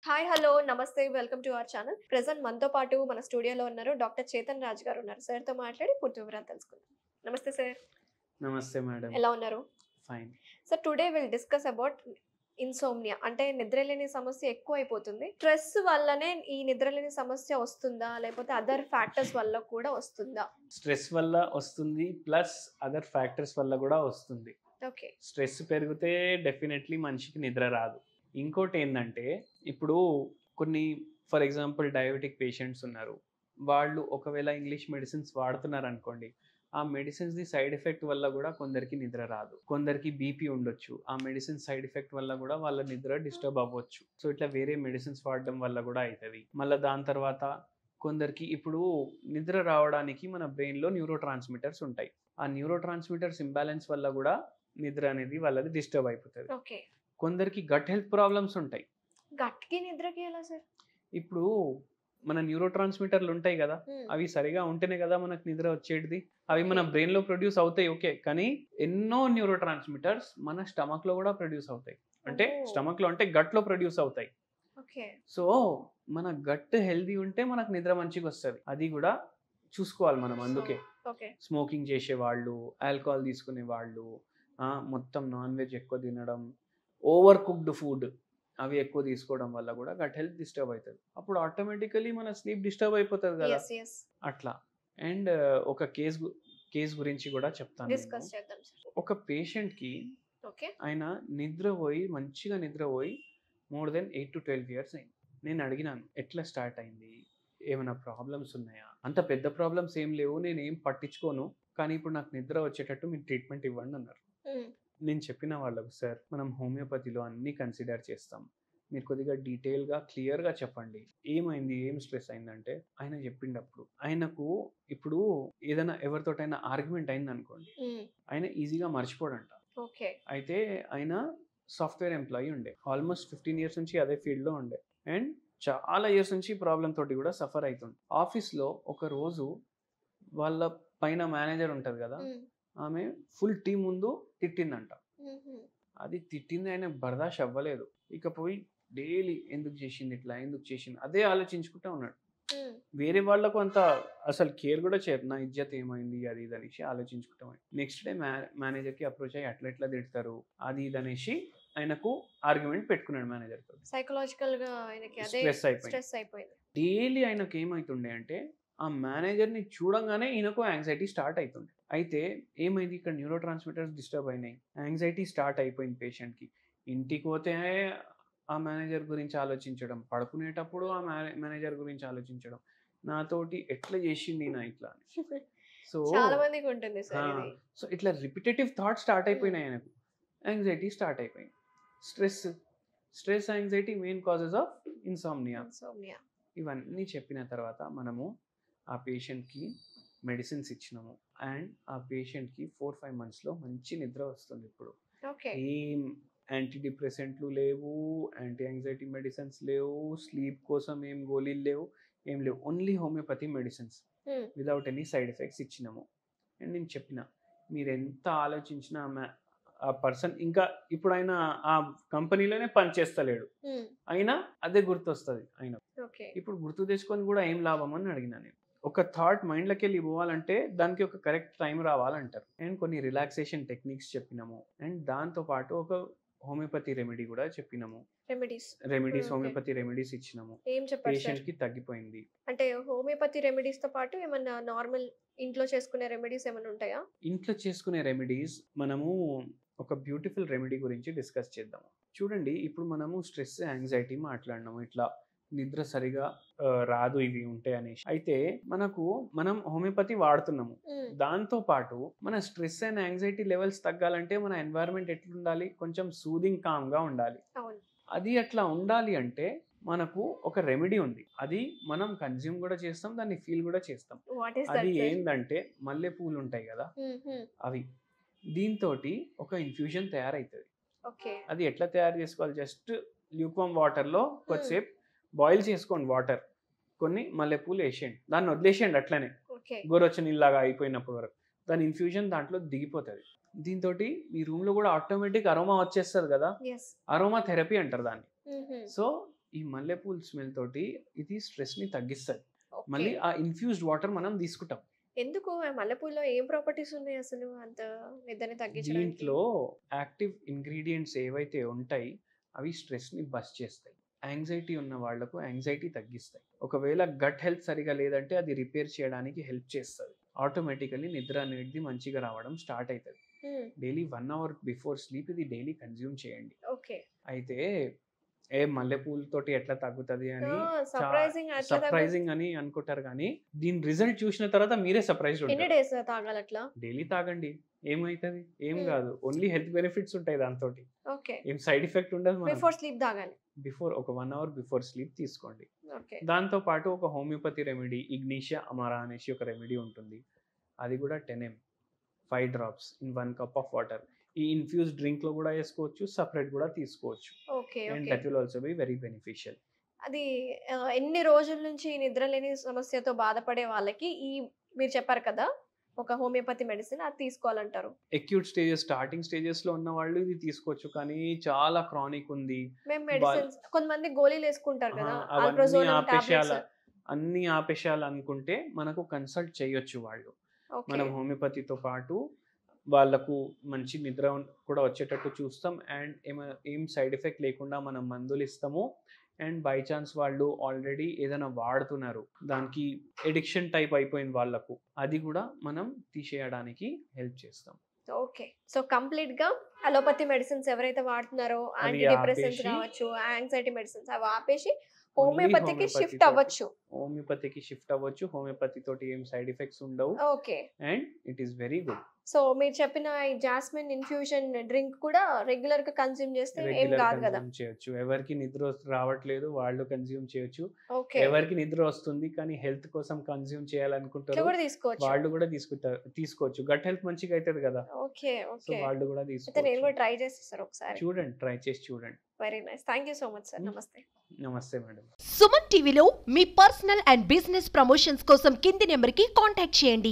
Hi hello నమస్తే welcome to our channel. Present మనతో పాటు మన స్టూడియోలో ఉన్నారు డాక్టర్ చేతన్ రాజ్ గారు ఉన్నారు. సార్తో మాట్లాడి పూర్తి వివరాలు తెలుసుకుందాం. నమస్తే సార్. నమస్తే మేడం. ఎలా ఉన్నారు? Fine. Sir today will discuss about insomnia అంటే నిద్రలేని సమస్య ఎక్కువైపోతుంది. స్ట్రెస్ వల్లనే ఈ నిద్రలేని సమస్య వస్తుందా లేకపోతే అదర్ ఫ్యాక్టర్స్ వల్ల కూడా వస్తుందా? స్ట్రెస్ వల్ల వస్తుంది ప్లస్ అదర్ ఫ్యాక్టర్స్ వల్ల కూడా వస్తుంది. ఓకే. స్ట్రెస్ పెరిగితే డెఫినెట్లీ మనిషికి నిద్ర రాదు. ఇంకోటి ఏంటంటే ఇప్పుడు కొన్ని ఫర్ ఎగ్జాంపుల్ డయాబెటిక్ పేషెంట్స్ ఉన్నారు. వాళ్ళు ఒకవేళ ఇంగ్లీష్ మెడిసిన్స్ వాడుతున్నారు అనుకోండి, ఆ మెడిసిన్స్ది సైడ్ ఎఫెక్ట్ వల్ల కూడా కొందరికి నిద్ర రాదు. కొందరికి బీపీ ఉండొచ్చు, ఆ మెడిసిన్ సైడ్ ఎఫెక్ట్ వల్ల కూడా వాళ్ళ నిద్ర డిస్టర్బ్ అవ్వచ్చు. సో ఇట్లా వేరే మెడిసిన్స్ వాడడం వల్ల కూడా అవుతుంది. మళ్ళీ దాని తర్వాత కొందరికి ఇప్పుడు నిద్ర రావడానికి మన బ్రెయిన్లో న్యూరో ట్రాన్స్మిటర్స్ ఉంటాయి. ఆ న్యూరో ట్రాన్స్మిటర్స్ ఇంబ్యాలెన్స్ వల్ల కూడా నిద్ర అనేది వాళ్ళది డిస్టర్బ్ అయిపోతుంది. ఓకే. కొందరికి గట్ హెల్త్ ప్రాబ్లమ్స్ ఉంటాయి. గట్కి నిద్రకి ఎలా సార్? ఇప్పుడు మన న్యూరో ట్రాన్స్మిటర్లు ఉంటాయి కదా, అవి సరిగా ఉంటేనే కదా మనకు నిద్ర వచ్చేది. అవి మన బ్రెయిన్ లో ప్రొడ్యూస్ అవుతాయి, ఓకే. కానీ ఎన్నో న్యూరో ట్రాన్స్మిటర్స్ మన స్టమక్ లో కూడా ప్రొడ్యూస్ అవుతాయి. అంటే స్టమక్ లో అంటే గట్ లో ప్రొడ్యూస్ అవుతాయి. ఓకే. సో మన గట్ హెల్దీ ఉంటే మనకు నిద్ర మంచిగా వస్తుంది. అది కూడా చూసుకోవాలి మనం. అందుకే ఓకే. స్మోకింగ్ చేసే వాళ్ళు, ఆల్కహాల్ తీసుకునే వాళ్ళు, మొత్తం నాన్ వెజ్ ఎక్కువ తినడం, ఓవర్ కుక్డ్ ఫుడ్ అవి ఎక్కువ తీసుకోవడం వల్ల కూడా గట్ హెల్త్ డిస్టర్బ్ అవుతుంది. అప్పుడు ఆటోమేటికలీ మన స్లీప్ డిస్టర్బ్ అయిపోతుంది కదా. yes yes అట్లా. అండ్ ఒక కేస్ గురించి కూడా చెప్తాను. డిస్కస్ చేద్దాం సార్. ఒక పేషెంట్కి ఓకే. ఆయన నిద్రపోయి మంచిగా నిద్రపోయి మోర్ దెన్ 8 to 12 years అయింది. నేను అడిగినాను ఎట్లా స్టార్ట్ అయింది, ఏమైనా ప్రాబ్లమ్స్ ఉన్నాయా? అంత పెద్ద ప్రాబ్లమ్స్ ఏం లేవు, నేను ఏం పట్టించుకోను, కానీ ఇప్పుడు నాకు నిద్ర వచ్చేటట్టు మీరు ట్రీట్మెంట్ ఇవ్వండి అన్నారు. నేను చెప్పిన వాళ్ళకు, సార్ మనం హోమియోపతిలో అన్నీ కన్సిడర్ చేస్తాం, మీరు కొద్దిగా డీటెయిల్గా క్లియర్గా చెప్పండి ఏమైంది, ఏం స్ట్రెస్ అయిందంటే ఆయన చెప్పిండప్పుడు ఆయనకు ఇప్పుడు ఏదైనా ఎవరితోటైనా ఆర్గ్యుమెంట్ అయింది అనుకోండి, ఆయన ఈజీగా మర్చిపోడంట. ఓకే. అయితే ఆయన సాఫ్ట్వేర్ ఎంప్లాయీ ఉండే, ఆల్మోస్ట్ 15 years నుంచి అదే ఫీల్డ్లో ఉండే, అండ్ చాలా ఇయర్స్ నుంచి ప్రాబ్లం తోటి కూడా సఫర్ అవుతుంది. ఆఫీస్లో ఒక రోజు వాళ్ళ పైన మేనేజర్ ఉంటుంది కదా, ఆమె ఫుల్ టీం ముందు తిట్టిందంట. అది తిట్టింది ఆయన బర్దాష్ అవ్వలేదు. ఇక పోయి డైలీ ఎందుకు చేసింది ఇట్లా, ఎందుకు చేసింది అదే ఆలోచించుకుంటా ఉన్నాడు. వేరే వాళ్ళకు అంత అసలు కేర్ కూడా చేయరు, నా ఇజ్జత్ ఏమైంది అది ఇది అనేసి ఆలోచించుకుంటాం. నెక్స్ట్ డే మేనేజర్కి అప్రోచ్ అయ్యి అట్లా ఎట్లా తిడతారు అది ఇది అనేసి ఆయనకు ఆర్గ్యుమెంట్ పెట్టుకున్నాడు మేనేజర్ తో. సైకలాజికల్ గా ఆయనకి అదే స్ట్రెస్ అయిపోయింది. డైలీ ఆయనకు ఏమైతుండే అంటే ఆ మేనేజర్ని చూడంగానే ఈయనకు యాంగ్జైటీ స్టార్ట్ అవుతుంది. అయితే ఏమైంది, ఇక్కడ న్యూరో ట్రాన్స్మిటర్స్ డిస్టర్బ్ అయినాయి, యాంగ్జైటీ స్టార్ట్ అయిపోయింది పేషెంట్కి. ఇంటికి పోతే ఆ మేనేజర్ గురించి ఆలోచించడం, పడుకునేటప్పుడు ఆ మేనేజర్ గురించి ఆలోచించడం, నాతోటి ఎట్లా చేసింది నా ఇట్లా అని. సో చాలా మందికి ఉంటుంది సార్ ఇది. సో ఇట్లా రిపిటేటివ్ థాట్స్ స్టార్ట్ అయిపోయినాయి ఆయనకు, యాంగ్జైటీ స్టార్ట్ అయిపోయింది. Stress anxiety main causes of insomnia. ఇవన్నీ చెప్పిన తర్వాత మనము ఆ పేషెంట్కి మెడిసిన్స్ ఇచ్చినాము, అండ్ ఆ పేషెంట్కి 4-5 monthsలో మంచి నిద్ర వస్తుంది. ఇప్పుడు ఏం యాంటీ డిప్రెసెంట్లు లేవు, యాంటీ యాంగ్జైటీ మెడిసిన్స్ లేవు, స్లీప్ కోసం ఏం గోళీలు లేవు, ఏం లేవు, only homeopathy medicines without any side effects ఇచ్చినాము. అండ్ నేను చెప్పిన మీరు ఎంత ఆలోచించినా ఆ పర్సన్ ఇంకా ఇప్పుడు ఆయన ఆ కంపెనీలోనే పనిచేస్తలేడు, అయినా అదే గుర్తొస్తుంది ఆయన. ఇప్పుడు గుర్తు తెచ్చుకొని కూడా ఏం లాభం అని అడిగినా నేను. ఒక థాట్ మైండ్లోకి వెళ్ళి పోవాలంటే దానికి ఒక కరెక్ట్ టైం రావాలంటారు. అండ్ కొన్ని రిలాక్సేషన్ టెక్నిక్స్ చెప్పినాము, అండ్ దాంతోపాటు ఒక హోమియోపతి రెమెడీ కూడా చెప్పినాము. రెమెడీస్ హోమియోపతి రెమెడీస్ ఇచ్చినాము. పేషెంట్ కి తగ్గిపోయింది. అంటే హోమియోపతి రెమెడీస్ తో పాటు ఏమన్నా నార్మల్ ఇంట్లో చేసుకునే రెమెడీస్ ఏమైనా ఉంటాయా? ఇంట్లో చేసుకునే రెమెడీస్ మనము ఒక బ్యూటిఫుల్ రెమెడీ గురించి డిస్కస్ చేద్దాము. చూడండి, ఇప్పుడు మనము స్ట్రెస్ యాంగ్జైటీ మాట్లాడినాము, ఇట్లా నిద్ర సరిగా రాదు ఇవి ఉంటాయి అనేసి. అయితే మనం హోమియోపతి వాడుతున్నాము, దాంతో పాటు మన స్ట్రెస్ అండ్ యాంగ్జైటీ లెవెల్స్ తగ్గాలంటే మన ఎన్వైరన్మెంట్ ఎట్లుండాలి, కొంచెం సూదింగ్ కామ్ గా ఉండాలి. అది అట్లా ఉండాలి అంటే మనకు ఒక రెమెడీ ఉంది, అది మనం కన్జ్యూమ్ కూడా చేస్తాం, దాన్ని ఫీల్ కూడా చేస్తాం. అది ఏంటంటే మల్లె పూలు ఉంటాయి కదా, అవి దీంతో ఒక ఇన్ఫ్యూజన్ తయారవుతుంది. అది ఎట్లా తయారు చేసుకోవాలి, జస్ట్ ల్యూక్వామ్ వాటర్లో కొద్దిసేపు బాయిల్ చేసుకోండి, వాటర్ కొన్ని మల్లెపూలు వేసేయండి, దాన్ని వదిలేసేయండి అట్లనే గోరొచ్చనిలాగా అయిపోయినప్పటి వరకు, దాని ఇన్ఫ్యూజన్ దాంట్లో దిగిపోతుంది. దీంతో మీ రూమ్లో కూడా ఆటోమేటిక్ అరోమా వచ్చేస్తుంది కదా, అరోమా థెరపీ అంటారు దాన్ని. సో ఈ మల్లెపూల స్మెల్ తోటి ఇది స్ట్రెస్ ని తగ్గిస్తుంది. మళ్ళీ ఆ ఇన్ఫ్యూజ్డ్ వాటర్ మనం తీసుకుంటాం. ఎందుకు మల్లెపూలో ఏం ప్రాపర్టీస్ ఉన్నాయి అసలు అంత నిద్రని తగ్గించడానికి? దీంట్లో యాక్టివ్ ఇంగ్రీడియంట్స్ ఏవైతే ఉంటాయి అవి స్ట్రెస్ ని బస్ట్ చేస్తాయి. యాంగ్జైటీ ఉన్న వాళ్లకు యాంగ్జైటీ తగ్గిస్తాయి. ఒకవేళ గట్ హెల్త్ సరిగా లేదంటే అది రిపేర్ చేయడానికి హెల్ప్ చేస్తుంది. ఆటోమేటికలీ నిద్ర అనేది మంచిగా రావడం స్టార్ట్ అవుతుంది. డైలీ 1 hour బిఫోర్ స్లీప్ ఇది డైలీ కన్జ్యూమ్ చేయండి. ఓకే. అయితే మల్లెపూలతోటి ఎట్లా తగ్గుతుంది అని సర్ప్రైజింగ్ అని అనుకుంటారు, కానీ దీని రిజల్ట్ చూసిన తర్వాత మీరే సర్ప్రైజ్ ఎన్ని డేస్ తాగాలి అట్లా? డైలీ తాగండి, ఏమైతుంది, ఏం కాదు. ఓన్లీ హెల్త్ బెనిఫిట్స్ ఉంటాయి దాంతో, ఓకే. ఏం సైడ్ ఎఫెక్ట్ ఉండదు. బిఫోర్ స్లీప్ తాగాలి. బిఫోర్ ఒక 1 hour బిఫోర్ స్లీప్ తీసుకోండి. ఓకే. దాంతో పాటు ఒక హోమియోపతి రెమెడీ ఇగ్నిషియా అమారా అనేసి ఒక రెమెడీ ఉంటుంది. అది కూడా 10 ml 5 drops in 1 cup of water. ఈ ఇన్ఫ్యూజ్ డ్రింక్ లో కూడా వేసుకోవచ్చు, సపరేట్ కూడా తీసుకోవచ్చు. Okay. And that will also be very beneficial. అది ఎన్ని రోజుల నుంచి నిద్ర లేని సమస్యతో బాధపడే వాళ్ళకి ఈ మీరు చెప్పారు కదా ఒక హోమియోపతి మెడిసిన్ అది తీసుకోవాలంటారు? అక్యూట్ స్టేజెస్, స్టార్టింగ్ స్టేజెస్ లో ఉన్న వాళ్ళు ఇది తీసుకోవచ్చు, కానీ చాలా క్రానిక్ ఉంది, మేము మెడిసిన్స్ కొంతమంది గోళీలు వేసుకుంటారు కదా, అన్ని ఆపేషాలు అనుకుంటే మనకు కన్సల్ట్ చేయొచ్చు వాళ్ళు. మనం హోమియోపతితో పాటు వాళ్ళకు మంచి నిద్ర కూడా వచ్చేటట్టు చూస్తాం. అండ్ ఏం సైడ్ ఎఫెక్ట్ లేకుండా మనం మందులు ఇస్తాము. అండ్ బై ఛాన్స్ వాళ్ళు ఆల్రెడీ ఏదైనా వాడుతున్నారు, దానికి ఎడిక్షన్ టైప్ అయిపోయింది వాళ్ళకు, అది కూడా మనం తీసేయడానికి హెల్ప్ చేస్తాం. ఓకే. సో కంప్లీట్ గా అలోపతి మెడిసిన్స్ ఎవరైతే వాడుతున్నారో, యాంటీ డిప్రెసెంట్స్ కావచ్చు, యాంగ్జైటీ మెడిసిన్స్ అవి ఆపేసి హోమియోపతికి షిఫ్ట్ అవ్వచ్చు. హోమియోపతి తోటి ఏం సైడ్ ఎఫెక్ట్స్ ఉండవు. Okay. And it is very good. So మీరు చెప్పిన ఈ జాస్మిన్ ఇన్ఫ్యూజన్ డ్రింక్ కూడా రెగ్యులర్ గా కన్స్యూమ్ చేస్తే ఏం కాదు కదా? చేయొచ్చు. ఎవరికి నిద్ర రావట్లేదు వాళ్ళు కన్స్యూమ్ చేయొచ్చు. ఓకే. ఎవరికి నిద్ర వస్తుంది కానీ హెల్త్ కోసం కన్స్యూమ్ చేయాలనుకుంటారు వాళ్ళు కూడా తీసుకోవచ్చు. గట్ హెల్త్ మంచిగా అవుతుంది కదా. ఓకే. ఓకే. వాళ్ళు కూడా తీసుకోవచ్చు. నేను కూడా ట్రై చేసి సార్ ఒకసారి చూడండి, ట్రై చేసి చూడండి. Very nice. Thank you so much sir. నమస్తే. నమస్తే మేడం. సుమన్ టీవీలో మీ పర్సనల్ అండ్ బిజినెస్ ప్రమోషన్స్ కోసం కింది నెంబర్ కి కాంటాక్ట్ చేయండి.